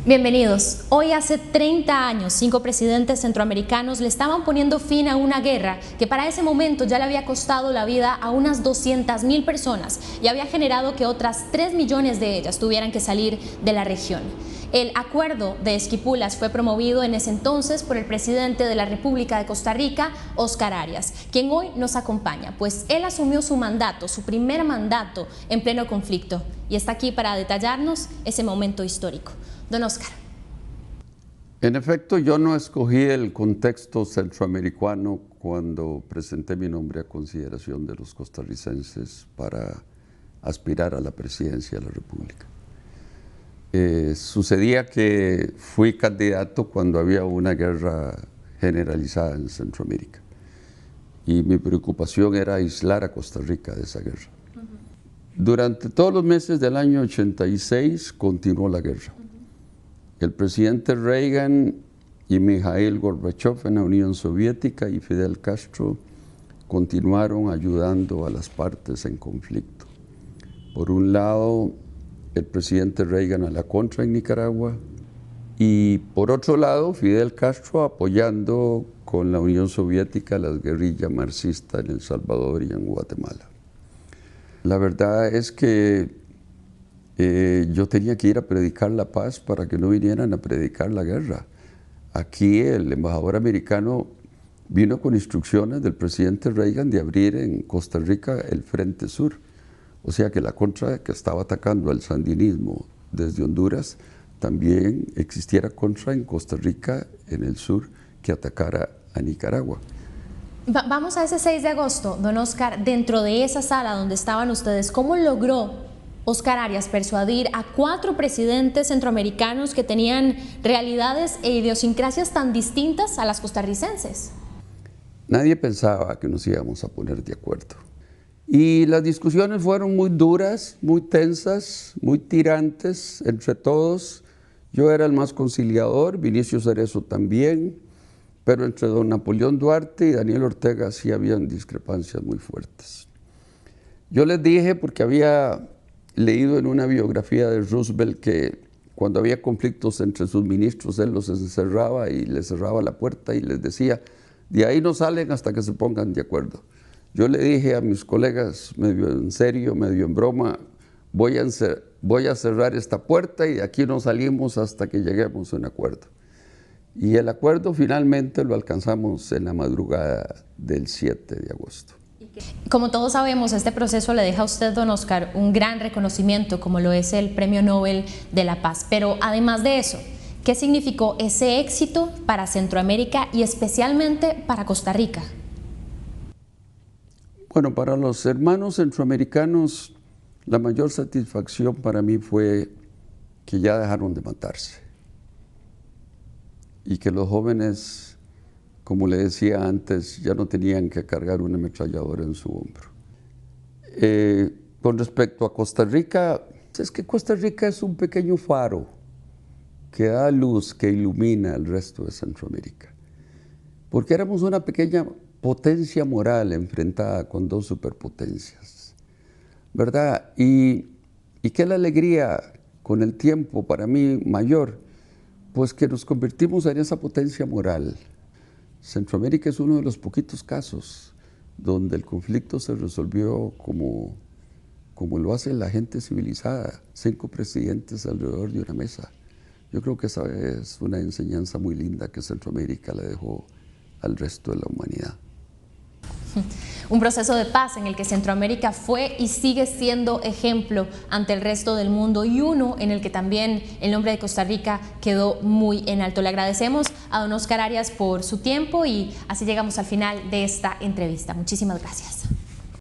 Bienvenidos. Hoy hace 30 años, 5 presidentes centroamericanos le estaban poniendo fin a una guerra que para ese momento ya le había costado la vida a unas 200.000 personas y había generado que otras 3 millones de ellas tuvieran que salir de la región. El acuerdo de Esquipulas fue promovido en ese entonces por el presidente de la República de Costa Rica, Óscar Arias, quien hoy nos acompaña, pues él asumió su mandato, su primer mandato en pleno conflicto, y está aquí para detallarnos ese momento histórico. Don Óscar. En efecto, yo no escogí el contexto centroamericano cuando presenté mi nombre a consideración de los costarricenses para aspirar a la presidencia de la República. Sucedía que fui candidato cuando había una guerra generalizada en Centroamérica y mi preocupación era aislar a Costa Rica de esa guerra. Durante todos los meses del año 86 continuó la guerra. El presidente Reagan y Mikhail Gorbachev en la Unión Soviética y Fidel Castro continuaron ayudando a las partes en conflicto. Por un lado, el presidente Reagan a la contra en Nicaragua y por otro lado, Fidel Castro apoyando con la Unión Soviética las guerrillas marxistas en El Salvador y en Guatemala. La verdad es que yo tenía que ir a predicar la paz para que no vinieran a predicar la guerra. Aquí el embajador americano vino con instrucciones del presidente Reagan de abrir en Costa Rica el Frente Sur. O sea que la contra que estaba atacando al sandinismo desde Honduras, también existiera contra en Costa Rica, en el sur, que atacara a Nicaragua. Vamos a ese 6 de agosto, don Óscar, dentro de esa sala donde estaban ustedes, ¿cómo logró Óscar Arias persuadir a 4 presidentes centroamericanos que tenían realidades e idiosincrasias tan distintas a las costarricenses? Nadie pensaba que nos íbamos a poner de acuerdo. Y las discusiones fueron muy duras, muy tensas, muy tirantes entre todos. Yo era el más conciliador, Vinicio Cerezo también, pero entre don Napoleón Duarte y Daniel Ortega sí habían discrepancias muy fuertes. Yo les dije, porque había leído en una biografía de Roosevelt que cuando había conflictos entre sus ministros, él los encerraba y les cerraba la puerta y les decía, de ahí no salen hasta que se pongan de acuerdo. Yo le dije a mis colegas, medio en serio, medio en broma, voy a cerrar esta puerta y de aquí no salimos hasta que lleguemos a un acuerdo. Y el acuerdo finalmente lo alcanzamos en la madrugada del 7 de agosto. Como todos sabemos, este proceso le deja a usted, don Óscar, un gran reconocimiento, como lo es el Premio Nobel de la Paz. Pero además de eso, ¿qué significó ese éxito para Centroamérica y especialmente para Costa Rica? Bueno, para los hermanos centroamericanos, la mayor satisfacción para mí fue que ya dejaron de matarse y que los jóvenes, como le decía antes, ya no tenían que cargar una ametralladora en su hombro. Con respecto a Costa Rica, es que Costa Rica es un pequeño faro que da luz, que ilumina el resto de Centroamérica. Porque éramos una pequeña potencia moral enfrentada con 2 superpotencias, ¿verdad? Y qué la alegría con el tiempo para mí mayor, pues que nos convertimos en esa potencia moral. Centroamérica es uno de los poquitos casos donde el conflicto se resolvió como lo hace la gente civilizada, 5 presidentes alrededor de una mesa. Yo creo que esa es una enseñanza muy linda que Centroamérica le dejó al resto de la humanidad. Un proceso de paz en el que Centroamérica fue y sigue siendo ejemplo ante el resto del mundo y uno en el que también el nombre de Costa Rica quedó muy en alto. Le agradecemos a don Óscar Arias por su tiempo y así llegamos al final de esta entrevista. Muchísimas gracias.